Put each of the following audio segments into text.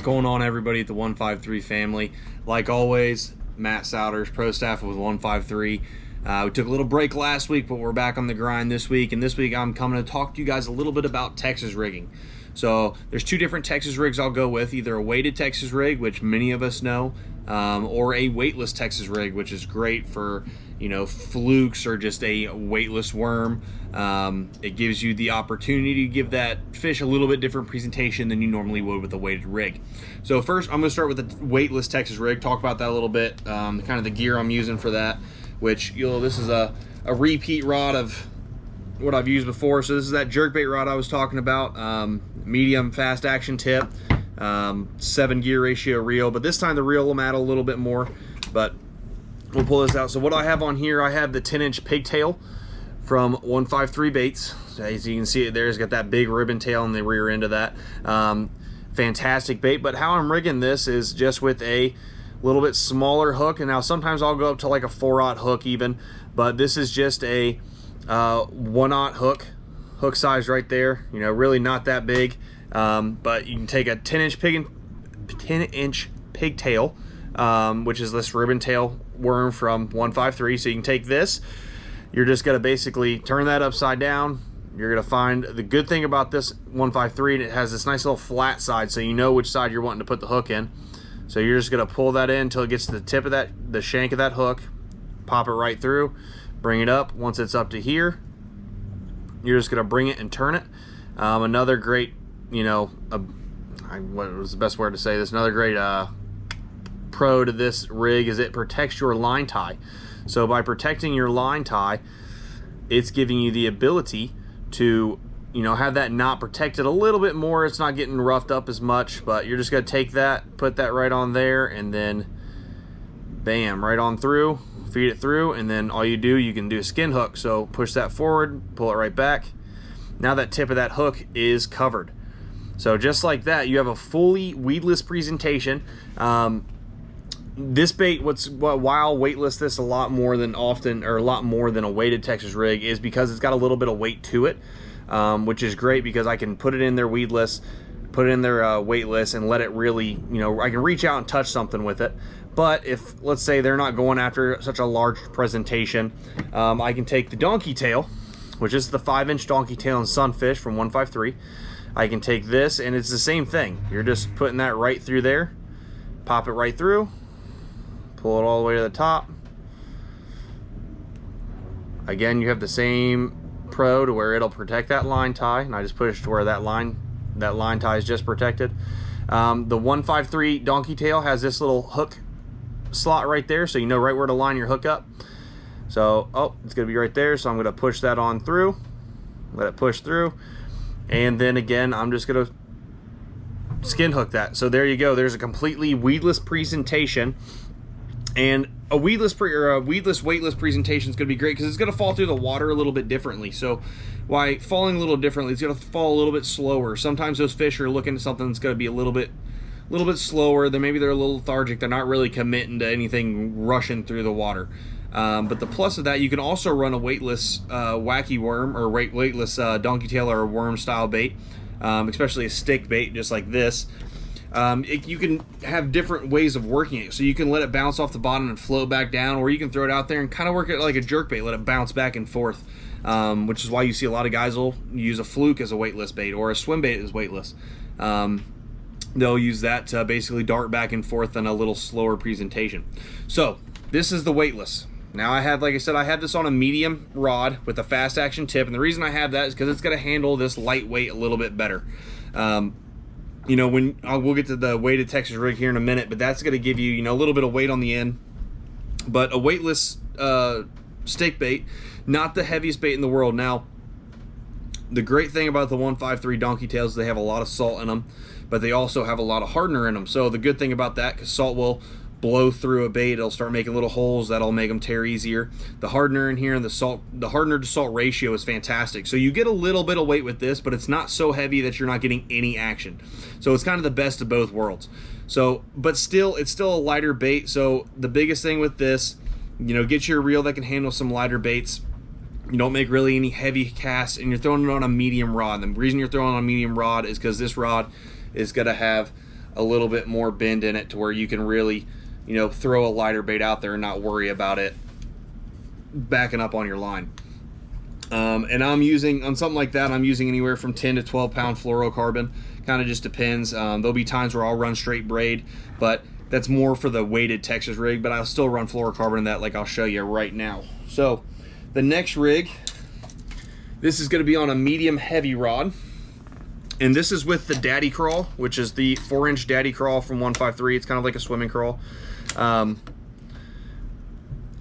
going on, everybody at the 153 family? Like always, Matt Sowders, pro staff with 153. We took a little break last week, but we're back on the grind this week. And this week I'm coming to talk to you guys a little bit about Texas rigging. So there's two different Texas rigs I'll go with, either a weighted Texas rig, which many of us know, or a weightless Texas rig, which is great for, you know, flukes or just a weightless worm. It gives you the opportunity to give that fish a little bit different presentation than you normally would with a weighted rig. So first I'm going to start with the weightless Texas rig, talk about that a little bit, kind of the gear I'm using for that, which, this is a repeat rod of what I've used before. So this is that jerkbait rod I was talking about, medium fast action tip, 7 gear ratio reel, but this time the reel will matter a little bit more, but we'll pull this out. So what I have on here, I have the 10-inch pigtail from 153 Baits. As you can see it there, it's got that big ribbon tail on the rear end of that. Fantastic bait, but how I'm rigging this is just with a little bit smaller hook, and now sometimes I'll go up to like a 4/0 hook even, but this is just a 1/0 hook size right there, really not that big, but you can take a 10-inch pigtail, which is this ribbon tail worm from 153. So you can take this, you're just going to basically turn that upside down. You're going to find the good thing about this 153, and it has this nice little flat side, so you know which side you're wanting to put the hook in. So you're just going to pull that in until it gets to the tip of the shank of that hook, pop it right through, bring it up. Once it's up to here, you're just going to bring it and turn it. Another great, what was the best word to say this? Another great pro to this rig is it protects your line tie. So by protecting your line tie, it's giving you the ability to, have that knot protected a little bit more. It's not getting roughed up as much, but you're just going to take that, put that right on there, and then bam, right on through, feed it through, and then all you can do a skin hook. So push that forward, pull it right back. Now that tip of that hook is covered. So just like that, you have a fully weedless presentation. This bait, while weightless this a lot more than a weighted Texas rig, is because it's got a little bit of weight to it, which is great because I can put it in there weedless, put it in there weightless, and let it really, I can reach out and touch something with it. But if, let's say, they're not going after such a large presentation, I can take the donkey tail, which is the 5-inch donkey tail and sunfish from 153. I can take this, and it's the same thing. You're just putting that right through there, pop it right through, pull it all the way to the top. Again, you have the same pro to where it'll protect that line tie, and I just push to where that line tie is just protected. The 153 donkey tail has this little hook slot right there, so you know right where to line your hook up. So it's gonna be right there, so I'm gonna push that on through, let it push through, and then again I'm just gonna skin hook that. So there you go, there's a completely weedless presentation. And a weedless weightless presentation is going to be great because it's going to fall through the water a little bit differently. So why falling a little differently, it's going to fall a little bit slower. Sometimes those fish are looking at something that's going to be a little bit slower. Then maybe they're a little lethargic. They're not really committing to anything rushing through the water. But the plus of that, you can also run a weightless wacky worm or weightless donkey tail or worm style bait, especially a stick bait just like this. You can have different ways of working it. So you can let it bounce off the bottom and float back down, or you can throw it out there and kind of work it like a jerkbait, let it bounce back and forth, which is why you see a lot of guys will use a fluke as a weightless bait or a swim bait as weightless. They'll use that to basically dart back and forth in a little slower presentation. So this is the weightless. Now like I said, I have this on a medium rod with a fast action tip, and the reason I have that is because it's going to handle this lightweight a little bit better. We'll get to the weighted Texas rig here in a minute, but that's going to give you, a little bit of weight on the end. But a weightless stick bait, not the heaviest bait in the world. Now, the great thing about the 153 donkey tails is they have a lot of salt in them, but they also have a lot of hardener in them. So the good thing about that, because salt will blow through a bait, it'll start making little holes that'll make them tear easier. The hardener in here and the hardener to salt ratio is fantastic. So you get a little bit of weight with this, but it's not so heavy that you're not getting any action. So it's kind of the best of both worlds. So, but still, it's still a lighter bait. So the biggest thing with this, get your reel that can handle some lighter baits. You don't make really any heavy casts, and you're throwing it on a medium rod. And the reason you're throwing on a medium rod is because this rod is going to have a little bit more bend in it to where you can really, you know, throw a lighter bait out there and not worry about it backing up on your line. And I'm using, on something like that, I'm using anywhere from 10 to 12 pound fluorocarbon. Kind of just depends. There'll be times where I'll run straight braid, but that's more for the weighted Texas rig, but I'll still run fluorocarbon in that, like I'll show you right now. So the next rig, this is going to be on a medium heavy rod, and this is with the Daddy Crawl, which is the 4-inch Daddy Crawl from 153. It's kind of like a swimming crawl. And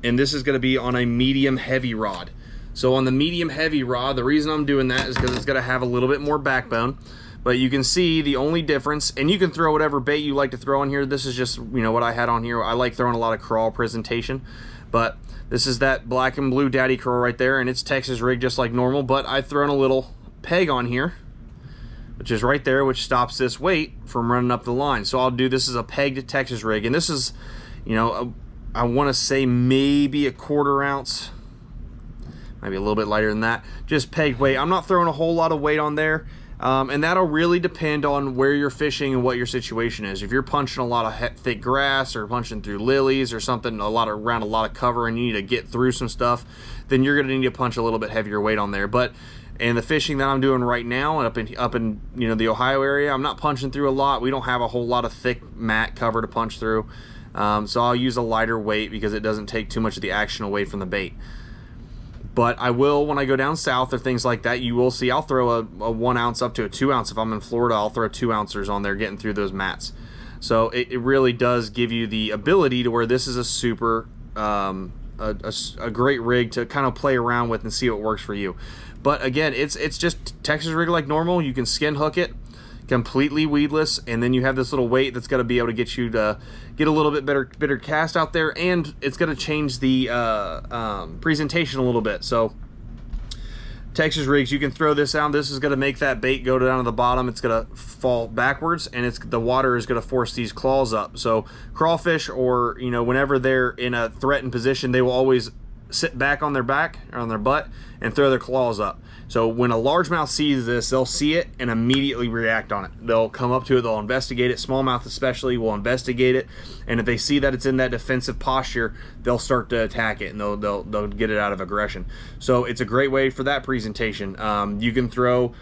this is going to be on a medium heavy rod. So on the medium heavy rod, the reason I'm doing that is because it's going to have a little bit more backbone. But you can see the only difference, and you can throw whatever bait you like to throw on here. This is just, you know, what I had on here. I like throwing a lot of crawl presentation, but this is that black and blue Daddy Crawl right there, and it's Texas rig just like normal, but I've thrown a little peg on here, which is right there, which stops this weight from running up the line. So I'll do this as a pegged Texas rig, and this is, you know, I want to say maybe a 1/4 ounce, maybe a little bit lighter than that, just pegged weight. I'm not throwing a whole lot of weight on there. And that'll really depend on where you're fishing and what your situation is. If you're punching a lot of thick grass or punching through lilies or something, around a lot of cover, and you need to get through some stuff, then you're going to need to punch a little bit heavier weight on there. But in the fishing that I'm doing right now, up in you know, the Ohio area, I'm not punching through a lot. We don't have a whole lot of thick mat cover to punch through, so I'll use a lighter weight because it doesn't take too much of the action away from the bait. But I will, when I go down south or things like that, you will see I'll throw a 1 ounce up to a 2 ounce. If I'm in Florida, I'll throw 2 ounces on there getting through those mats. So it really does give you the ability to where this is a super, a great rig to kind of play around with and see what works for you. But again, it's just Texas rig like normal. You can skin hook it completely weedless, and then you have this little weight that's going to be able to get you to get a little bit better cast out there, and it's going to change the presentation a little bit. So Texas rigs, you can throw this out. This is going to make that bait go down to the bottom. It's going to fall backwards, and the water is going to force these claws up. So crawfish, or, you know, whenever they're in a threatened position, they will always sit back on their back or on their butt and throw their claws up. So when a largemouth sees this, they'll see it and immediately react on it. They'll come up to it, they'll investigate it. Smallmouth especially will investigate it, and if they see that it's in that defensive posture, they'll start to attack it, and they'll get it out of aggression. So it's a great way for that presentation. You can throw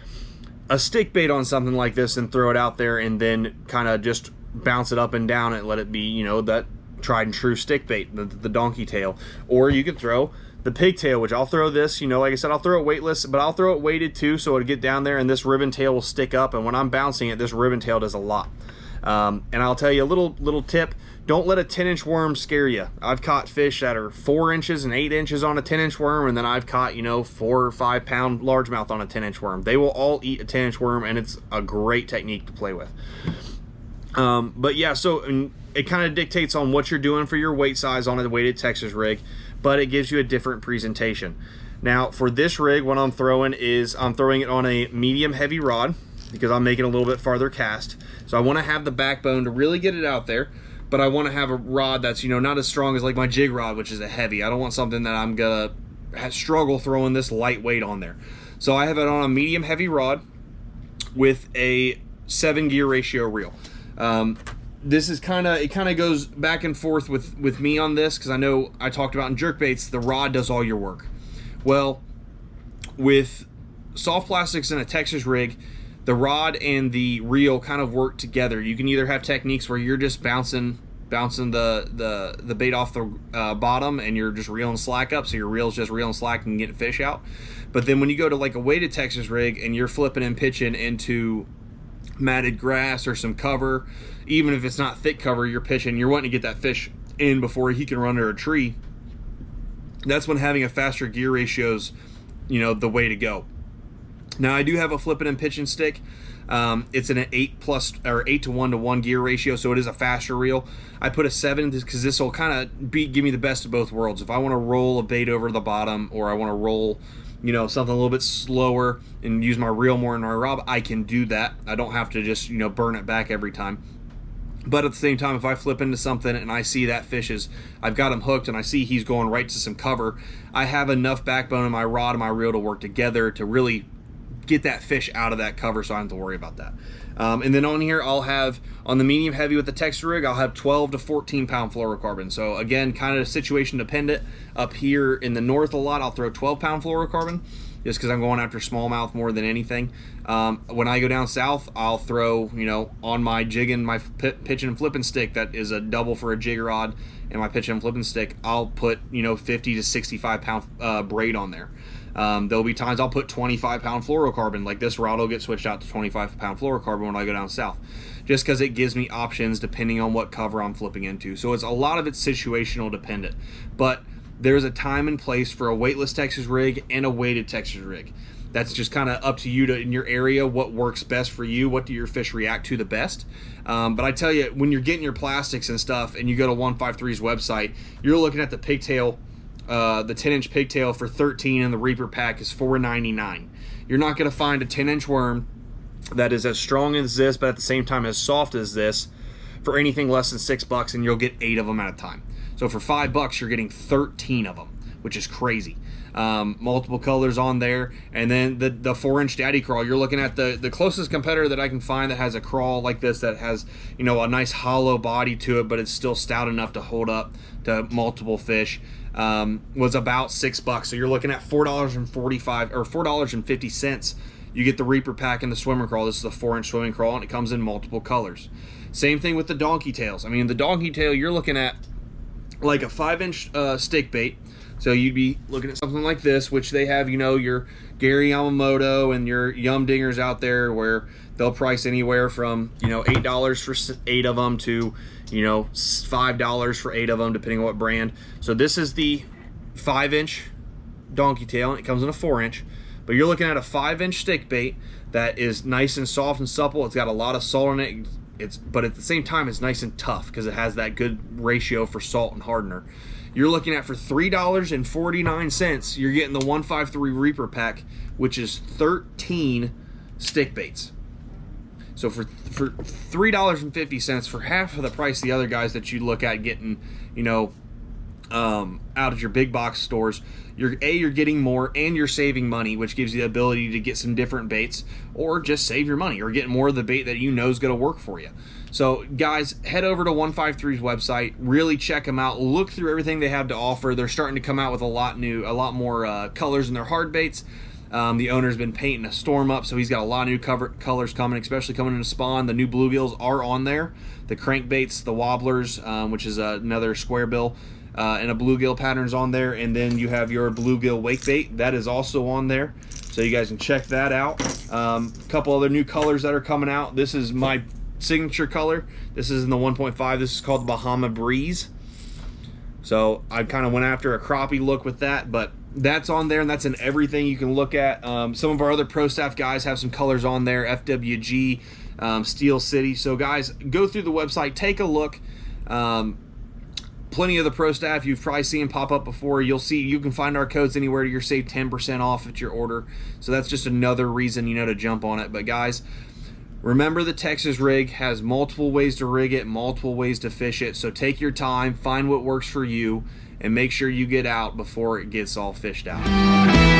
a stick bait on something like this and throw it out there, and then kind of just bounce it up and down and let it be, you know, that tried and true stick bait, the donkey tail. Or you could throw the pigtail, which I'll throw this, you know, like I said, I'll throw it weightless, but I'll throw it weighted too, so it'll get down there and this ribbon tail will stick up, and when I'm bouncing it, this ribbon tail does a lot. And I'll tell you a little tip: don't let a 10-inch worm scare you. I've caught fish that are 4 inches and 8 inches on a 10-inch worm, and then I've caught, you know, 4 or 5 pound largemouth on a 10-inch worm. They will all eat a 10-inch worm, and it's a great technique to play with. But yeah, so it kind of dictates on what you're doing for your weight size on a weighted Texas rig, but it gives you a different presentation. Now for this rig, what I'm throwing is I'm throwing it on a medium heavy rod because I'm making a little bit farther cast. So I want to have the backbone to really get it out there, but I want to have a rod that's, you know, not as strong as like my jig rod, which is a heavy. I don't want something that I'm gonna struggle throwing this lightweight on there. So I have it on a medium heavy rod with a 7 gear ratio reel. This is it kind of goes back and forth with me on this, because I know I talked about in jerkbaits, the rod does all your work. Well, with soft plastics in a Texas rig, the rod and the reel kind of work together. You can either have techniques where you're just bouncing the bait off the bottom and you're just reeling slack up, so your reel's just reeling slack and getting fish out. But then when you go to like a weighted Texas rig and you're flipping and pitching into matted grass or some cover, even if it's not thick cover, you're pitching, you're wanting to get that fish in before he can run under a tree. That's when having a faster gear ratio's, you know, the way to go. Now I do have a flipping and pitching stick. It's in an 8 to 1 to 1 gear ratio, so it is a faster reel. I put a 7 because this will kind of give me the best of both worlds. If I want to roll a bait over the bottom, or I want to roll, you know, something a little bit slower and use my reel more in my rod, I can do that. I don't have to just, you know, burn it back every time. But at the same time, if I flip into something and I see that fish is, I've got him hooked and I see he's going right to some cover, I have enough backbone in my rod and my reel to work together to really get that fish out of that cover so I don't have to worry about that. And then on here, I'll have, on the medium heavy with the Texas rig, I'll have 12 to 14 pound fluorocarbon. So again, kind of situation dependent. Up here in the north a lot, I'll throw 12 pound fluorocarbon just because I'm going after smallmouth more than anything. When I go down south, I'll throw, you know, on my jigging, my pitching and flipping stick that is a double for a jig rod, and my pitching and flipping stick, I'll put, you know, 50 to 65 pound braid on there. There'll be times I'll put 25 pound fluorocarbon, like this rod will get switched out to 25 pound fluorocarbon when I go down south, just because it gives me options depending on what cover I'm flipping into. So it's a lot of it's situational dependent, but there's a time and place for a weightless Texas rig and a weighted Texas rig. That's just kind of up to you to, in your area, what works best for you, what do your fish react to the best. But I tell you, when you're getting your plastics and stuff and you go to 153's website, you're looking at the pigtail, the 10-inch pigtail for $13, and the Reaper pack is $4.99. You're not going to find a 10-inch worm that is as strong as this, but at the same time as soft as this, for anything less than $6, and you'll get 8 of them at a time. So for $5, you're getting 13 of them, which is crazy. Multiple colors on there, and then the 4-inch daddy crawl, you're looking at the closest competitor that I can find that has a crawl like this, that has, you know, a nice hollow body to it, but it's still stout enough to hold up to multiple fish, was about $6. So you're looking at $4.45 or $4.50. You get the Reaper pack and the swimmer crawl. This is the 4-inch swimming crawl, and it comes in multiple colors. Same thing with the donkey tails. I mean, the donkey tail, you're looking at like a 5-inch stick bait. So you'd be looking at something like this, which they have, you know, your Gary Yamamoto and your Yum Dingers out there, where they'll price anywhere from, you know, $8 for 8 of them to, you know, $5 for 8 of them, depending on what brand. So this is the 5-inch donkey tail, and it comes in a 4-inch. But you're looking at a 5-inch stick bait that is nice and soft and supple. It's got a lot of salt in it. But at the same time, it's nice and tough because it has that good ratio for salt and hardener. You're looking at, for $3.49, you're getting the 153 Reaper pack, which is 13 stick baits. So for $3.50, for half of the price of the other guys that you look at getting, you know, out at your big box stores, you're getting more and you're saving money, which gives you the ability to get some different baits, or just save your money or get more of the bait that you know is going to work for you. So guys, head over to 153's website, really check them out, look through everything they have to offer. They're starting to come out with a lot more colors in their hard baits. The owner's been painting a storm up, so he's got a lot of new colors coming, especially coming into spawn. The new bluegills are on there, the crankbaits, the wobblers, which is another square bill, and a bluegill pattern's on there, and then you have your bluegill wake bait that is also on there, so you guys can check that out. A couple other new colors that are coming out. This is my signature color. This is in the 1.5. This is called the Bahama Breeze. So I kind of went after a crappie look with that, but that's on there, and that's in everything you can look at. Some of our other Pro Staff guys have some colors on there, FWG, Steel City. So guys, go through the website, take a look. Plenty of the Pro Staff you've probably seen pop up before. You'll see, you can find our codes anywhere. You're saved 10% off at your order. So that's just another reason, you know, to jump on it. But guys, remember, the Texas rig has multiple ways to rig it, multiple ways to fish it. So take your time, find what works for you, and make sure you get out before it gets all fished out.